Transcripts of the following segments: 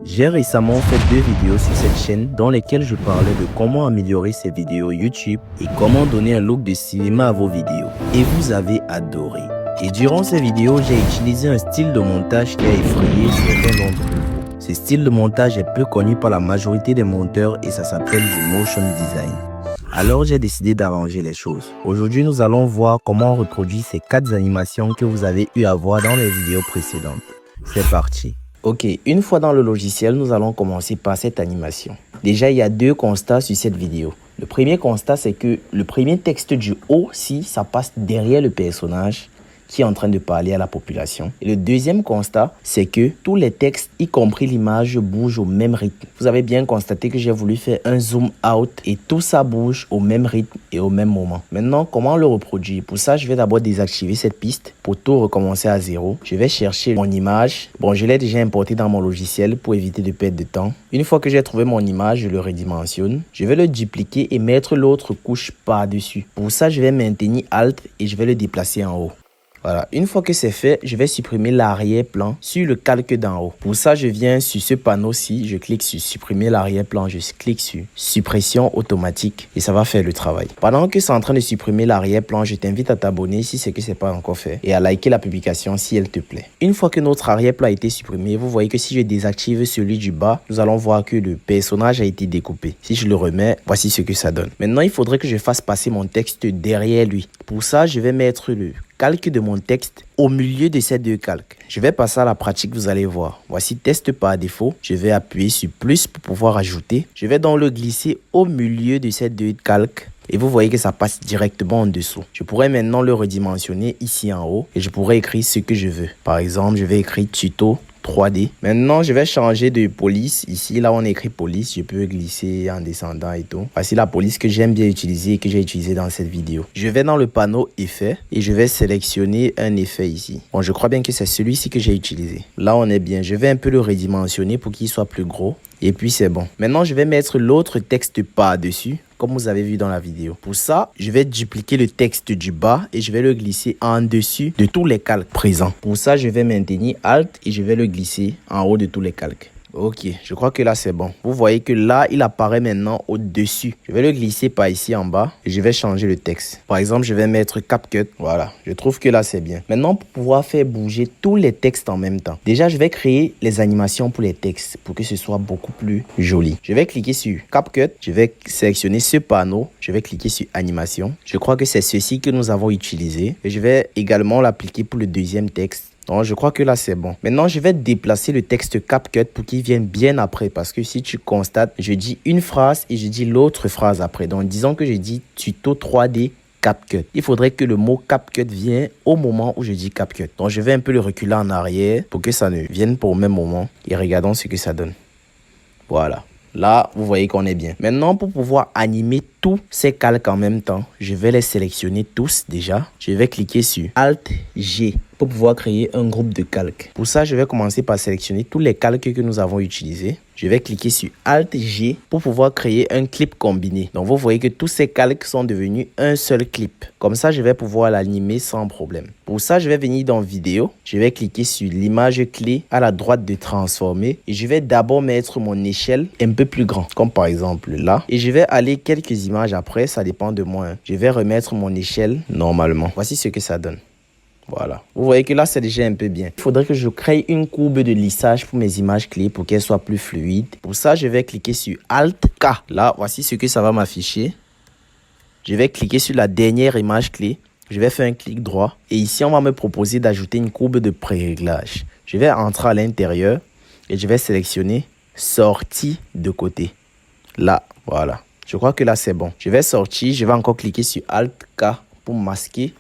J'ai récemment fait 2 vidéos sur cette chaîne dans lesquelles je parlais de comment améliorer ces vidéos YouTube et comment donner un look de cinéma à vos vidéos. Et vous avez adoré. Et durant ces vidéos, j'ai utilisé un style de montage qui a effrayé certains d'entre vous. Ce style de montage est peu connu par la majorité des monteurs et ça s'appelle du motion design. Alors j'ai décidé d'arranger les choses. Aujourd'hui, nous allons voir comment on reproduit ces 4 animations que vous avez eu à voir dans les vidéos précédentes. C'est parti. Ok, une fois dans le logiciel, nous allons commencer par cette animation. Déjà, il y a 2 constats sur cette vidéo. Le premier constat, c'est que le premier texte du haut, si ça passe derrière le personnage qui est en train de parler à la population. Et le deuxième constat, c'est que tous les textes, y compris l'image, bougent au même rythme. Vous avez bien constaté que j'ai voulu faire un zoom out et tout ça bouge au même rythme et au même moment. Maintenant, comment le reproduire? Pour ça, je vais d'abord désactiver cette piste pour tout recommencer à zéro. Je vais chercher mon image. Bon, je l'ai déjà importé dans mon logiciel pour éviter de perdre de temps. Une fois que j'ai trouvé mon image, je le redimensionne. Je vais le dupliquer et mettre l'autre couche par-dessus. Pour ça, je vais maintenir Alt et je vais le déplacer en haut. Voilà, une fois que c'est fait, je vais supprimer l'arrière-plan sur le calque d'en haut. Pour ça, je viens sur ce panneau-ci, je clique sur supprimer l'arrière-plan, je clique sur suppression automatique et ça va faire le travail. Pendant que c'est en train de supprimer l'arrière-plan, je t'invite à t'abonner si c'est que c'est pas encore fait et à liker la publication si elle te plaît. Une fois que notre arrière-plan a été supprimé, vous voyez que si je désactive celui du bas, nous allons voir que le personnage a été découpé. Si je le remets, voici ce que ça donne. Maintenant, il faudrait que je fasse passer mon texte derrière lui. Pour ça, je vais mettre le calque de mon texte au milieu de ces 2 calques. Je vais passer à la pratique, vous allez voir. Voici test par défaut. Je vais appuyer sur plus pour pouvoir ajouter. Je vais donc le glisser au milieu de ces 2 calques. Et vous voyez que ça passe directement en dessous. Je pourrais maintenant le redimensionner ici en haut et je pourrais écrire ce que je veux. Par exemple, je vais écrire tuto 3D. Maintenant, je vais changer de police. Ici, là, on écrit police. Je peux glisser en descendant et tout. Voici la police que j'aime bien utiliser et que j'ai utilisé dans cette vidéo. Je vais dans le panneau effet et je vais sélectionner un effet ici. Bon, je crois bien que c'est celui-ci que j'ai utilisé. Là, on est bien. Je vais un peu le redimensionner pour qu'il soit plus gros. Et puis, c'est bon. Maintenant, je vais mettre l'autre texte par-dessus, comme vous avez vu dans la vidéo. Pour ça, je vais dupliquer le texte du bas et je vais le glisser en dessus de tous les calques présents. Pour ça, je vais maintenir Alt et je vais le glisser en haut de tous les calques. Ok, je crois que là c'est bon. Vous voyez que là, il apparaît maintenant au-dessus. Je vais le glisser par ici en bas et je vais changer le texte. Par exemple, je vais mettre CapCut. Voilà, je trouve que là c'est bien. Maintenant, pour pouvoir faire bouger tous les textes en même temps. Déjà, je vais créer les animations pour les textes pour que ce soit beaucoup plus joli. Je vais cliquer sur CapCut. Je vais sélectionner ce panneau. Je vais cliquer sur animation. Je crois que c'est ceci que nous avons utilisé. Et je vais également l'appliquer pour le deuxième texte. Donc, je crois que là, c'est bon. Maintenant, je vais déplacer le texte CapCut pour qu'il vienne bien après. Parce que si tu constates, je dis une phrase et je dis l'autre phrase après. Donc, disons que je dis tuto 3D CapCut. Il faudrait que le mot CapCut vienne au moment où je dis CapCut. Donc, je vais un peu le reculer en arrière pour que ça ne vienne pas au même moment. Et regardons ce que ça donne. Voilà. Là, vous voyez qu'on est bien. Maintenant, pour pouvoir animer tous ces calques en même temps, je vais les sélectionner tous déjà. Je vais cliquer sur Alt-G pour pouvoir créer un groupe de calques. Pour ça, je vais commencer par sélectionner tous les calques que nous avons utilisés. Je vais cliquer sur Alt-G pour pouvoir créer un clip combiné. Donc, vous voyez que tous ces calques sont devenus un seul clip. Comme ça, je vais pouvoir l'animer sans problème. Pour ça, je vais venir dans Vidéo. Je vais cliquer sur l'image clé à la droite de transformer. Et je vais d'abord mettre mon échelle un peu plus grand, comme par exemple là. Et je vais aller quelques images après, ça dépend de moi. Je vais remettre mon échelle normalement. Voici ce que ça donne. Voilà. Vous voyez que là, c'est déjà un peu bien. Il faudrait que je crée une courbe de lissage pour mes images clés pour qu'elles soient plus fluides. Pour ça, je vais cliquer sur Alt-K. Là, voici ce que ça va m'afficher. Je vais cliquer sur la dernière image clé. Je vais faire un clic droit. Et ici, on va me proposer d'ajouter une courbe de pré-réglage. Je vais entrer à l'intérieur et je vais sélectionner sortie de côté. Là, voilà. Je crois que là, c'est bon. Je vais sortir. Je vais encore cliquer sur Alt-K pour masquer.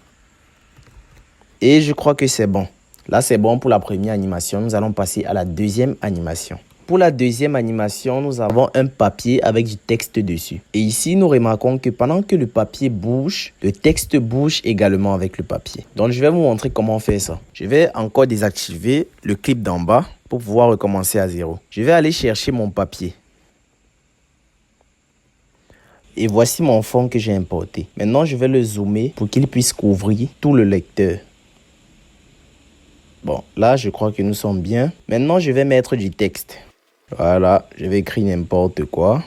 Et je crois que c'est bon. Là, c'est bon pour la première animation. Nous allons passer à la deuxième animation. Pour la deuxième animation, nous avons un papier avec du texte dessus. Et ici, nous remarquons que pendant que le papier bouge, le texte bouge également avec le papier. Donc, je vais vous montrer comment faire ça. Je vais encore désactiver le clip d'en bas pour pouvoir recommencer à zéro. Je vais aller chercher mon papier. Et voici mon fond que j'ai importé. Maintenant, je vais le zoomer pour qu'il puisse couvrir tout le lecteur. Bon, là, je crois que nous sommes bien. Maintenant, je vais mettre du texte. Voilà, je vais écrire n'importe quoi.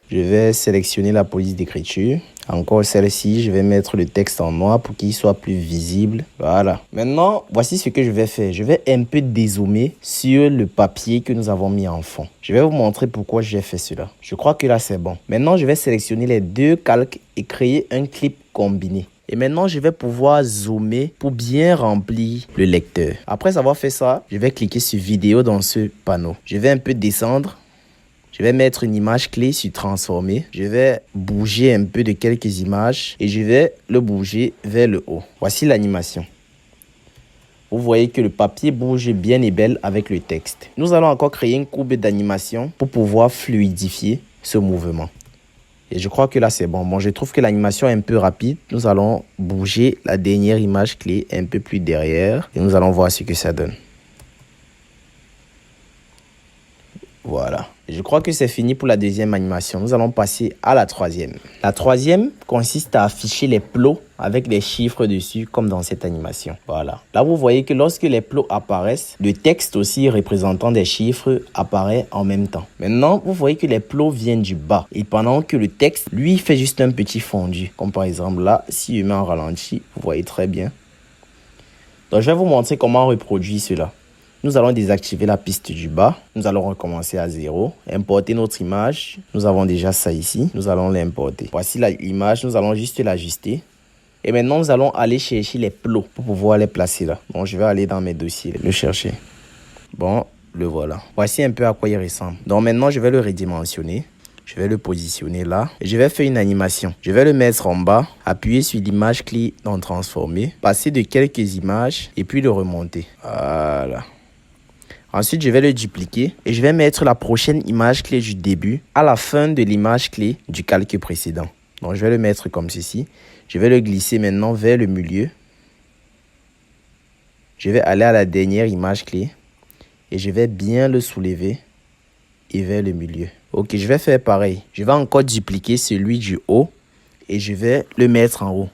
Je vais sélectionner la police d'écriture. Encore celle-ci, je vais mettre le texte en noir pour qu'il soit plus visible. Voilà. Maintenant, voici ce que je vais faire. Je vais un peu dézoomer sur le papier que nous avons mis en fond. Je vais vous montrer pourquoi j'ai fait cela. Je crois que là, c'est bon. Maintenant, je vais sélectionner les deux calques et créer un clip combiné. Et maintenant, je vais pouvoir zoomer pour bien remplir le lecteur. Après avoir fait ça, je vais cliquer sur vidéo dans ce panneau. Je vais un peu descendre. Je vais mettre une image clé sur transformer. Je vais bouger un peu de quelques images et je vais le bouger vers le haut. Voici l'animation. Vous voyez que le papier bouge bien et belle avec le texte. Nous allons encore créer une courbe d'animation pour pouvoir fluidifier ce mouvement. Et je crois que là, c'est bon. Bon, je trouve que l'animation est un peu rapide. Nous allons bouger la dernière image clé un peu plus derrière et nous allons voir ce que ça donne. Voilà. Je crois que c'est fini pour la deuxième animation. Nous allons passer à la troisième. La troisième consiste à afficher les plots avec des chiffres dessus comme dans cette animation. Voilà. Là, vous voyez que lorsque les plots apparaissent, le texte aussi représentant des chiffres apparaît en même temps. Maintenant, vous voyez que les plots viennent du bas. Et pendant que le texte, lui, fait juste un petit fondu. Comme par exemple là, si je mets en ralenti, vous voyez très bien. Donc, je vais vous montrer comment on reproduit cela. Nous allons désactiver la piste du bas. Nous allons recommencer à 0. Importer notre image. Nous avons déjà ça ici. Nous allons l'importer. Voici l'image. Nous allons juste l'ajuster. Et maintenant, nous allons aller chercher les plots pour pouvoir les placer là. Donc, je vais aller dans mes dossiers, le chercher. Bon, le voilà. Voici un peu à quoi il ressemble. Donc, maintenant, je vais le redimensionner. Je vais le positionner là. Et je vais faire une animation. Je vais le mettre en bas. Appuyer sur l'image clé dans transformer. Passer de quelques images et puis le remonter. Voilà. Ensuite, je vais le dupliquer et je vais mettre la prochaine image clé du début à la fin de l'image clé du calque précédent. Donc, je vais le mettre comme ceci. Je vais le glisser maintenant vers le milieu. Je vais aller à la dernière image clé et je vais bien le soulever et vers le milieu. Ok, je vais faire pareil. Je vais encore dupliquer celui du haut et je vais le mettre en haut.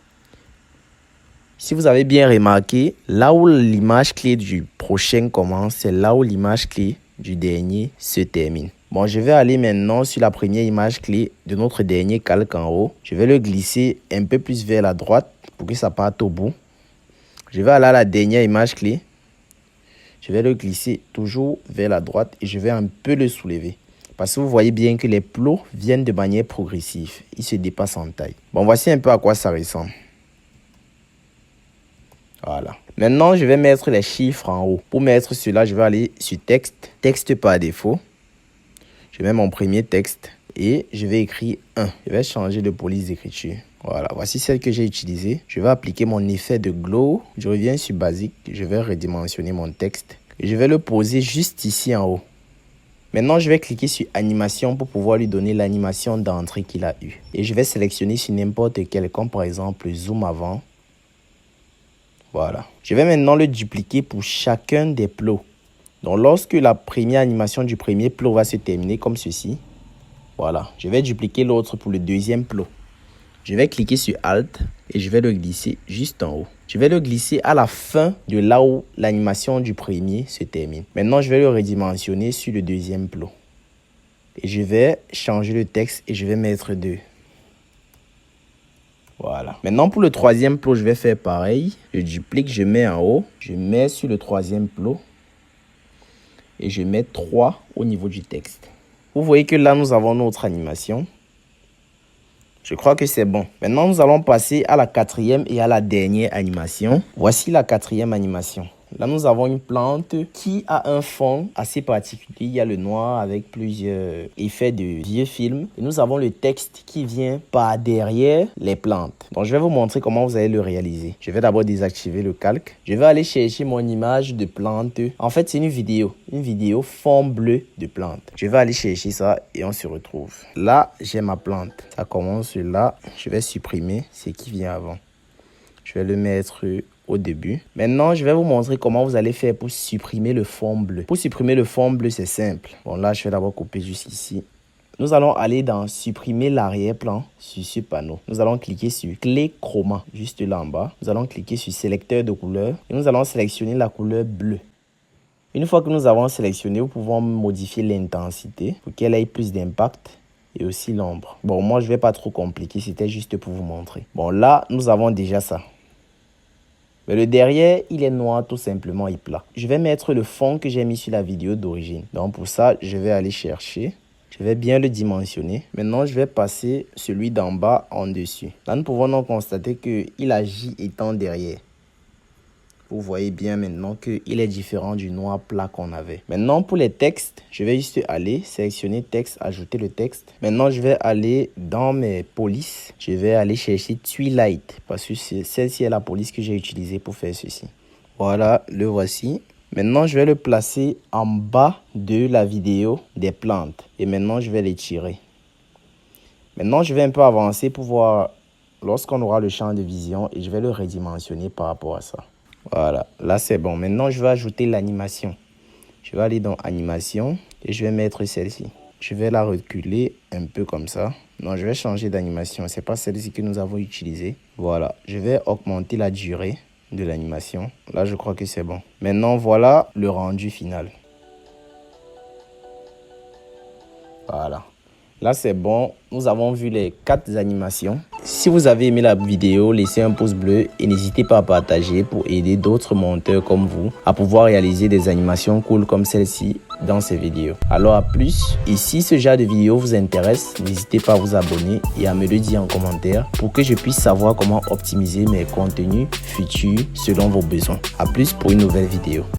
Si vous avez bien remarqué, là où l'image clé du prochain commence, c'est là où l'image clé du dernier se termine. Bon, je vais aller maintenant sur la première image clé de notre dernier calque en haut. Je vais le glisser un peu plus vers la droite pour que ça parte au bout. Je vais aller à la dernière image clé. Je vais le glisser toujours vers la droite et je vais un peu le soulever. Parce que vous voyez bien que les plots viennent de manière progressive. Ils se dépassent en taille. Bon, voici un peu à quoi ça ressemble. Voilà. Maintenant, je vais mettre les chiffres en haut. Pour mettre cela, je vais aller sur texte. Texte par défaut. Je mets mon premier texte et je vais écrire 1. Je vais changer de police d'écriture. Voilà. Voici celle que j'ai utilisée. Je vais appliquer mon effet de glow. Je reviens sur basique. Je vais redimensionner mon texte. Et je vais le poser juste ici en haut. Maintenant, je vais cliquer sur animation pour pouvoir lui donner l'animation d'entrée qu'il a eue. Et je vais sélectionner sur n'importe quel, comme par exemple zoom avant. Voilà. Je vais maintenant le dupliquer pour chacun des plots. Donc, lorsque la première animation du premier plot va se terminer comme ceci, voilà. Je vais dupliquer l'autre pour le deuxième plot. Je vais cliquer sur Alt et je vais le glisser juste en haut. Je vais le glisser à la fin de là où l'animation du premier se termine. Maintenant, je vais le redimensionner sur le deuxième plot. Et je vais changer le texte et je vais mettre 2. Voilà. Maintenant, pour le troisième plot, je vais faire pareil. Je duplique, je mets en haut. Je mets sur le troisième plot. Et je mets 3 au niveau du texte. Vous voyez que là, nous avons notre animation. Je crois que c'est bon. Maintenant, nous allons passer à la quatrième et à la dernière animation. Voici la quatrième animation. Là, nous avons une plante qui a un fond assez particulier. Il y a le noir avec plusieurs effets de vieux films. Et nous avons le texte qui vient par derrière les plantes. Donc, je vais vous montrer comment vous allez le réaliser. Je vais d'abord désactiver le calque. Je vais aller chercher mon image de plante. En fait, c'est une vidéo fond bleu de plante. Je vais aller chercher ça et on se retrouve. Là, j'ai ma plante. Ça commence là. Je vais supprimer ce qui vient avant. Je vais le mettre au début. Maintenant, je vais vous montrer comment vous allez faire pour supprimer le fond bleu. Pour supprimer le fond bleu, c'est simple. Bon, là, je vais d'abord couper jusqu'ici. Nous allons aller dans supprimer l'arrière-plan sur ce panneau. Nous allons cliquer sur clé chroma juste là en bas. Nous allons cliquer sur sélecteur de couleur et nous allons sélectionner la couleur bleue. Une fois que nous avons sélectionné, nous pouvons modifier l'intensité pour qu'elle ait plus d'impact et aussi l'ombre. Bon, moi, je ne vais pas trop compliquer, c'était juste pour vous montrer. Bon, là, nous avons déjà ça. Mais le derrière, il est noir tout simplement et plat. Je vais mettre le fond que j'ai mis sur la vidéo d'origine. Donc pour ça, je vais aller chercher. Je vais bien le dimensionner. Maintenant, je vais passer celui d'en bas en dessus. Là, nous pouvons donc constater qu'il agit étant derrière. Vous voyez bien maintenant qu'il est différent du noir plat qu'on avait. Maintenant, pour les textes, je vais juste aller sélectionner texte, ajouter le texte. Maintenant, je vais aller dans mes polices. Je vais aller chercher Twilight parce que celle-ci est la police que j'ai utilisée pour faire ceci. Voilà, le voici. Maintenant, je vais le placer en bas de la vidéo des plantes. Et maintenant, je vais les tirer. Maintenant, je vais un peu avancer pour voir lorsqu'on aura le champ de vision et je vais le redimensionner par rapport à ça. Voilà, là c'est bon. Maintenant, je vais ajouter l'animation. Je vais aller dans animation et je vais mettre celle-ci. Je vais la reculer un peu comme ça. Non, je vais changer d'animation. Ce n'est pas celle-ci que nous avons utilisée. Voilà, je vais augmenter la durée de l'animation. Là, je crois que c'est bon. Maintenant, voilà le rendu final. Voilà. Là, c'est bon. Nous avons vu les 4 animations. Si vous avez aimé la vidéo, laissez un pouce bleu et n'hésitez pas à partager pour aider d'autres monteurs comme vous à pouvoir réaliser des animations cool comme celle-ci dans ces vidéos. Alors à plus. Et si ce genre de vidéo vous intéresse, n'hésitez pas à vous abonner et à me le dire en commentaire pour que je puisse savoir comment optimiser mes contenus futurs selon vos besoins. À plus pour une nouvelle vidéo.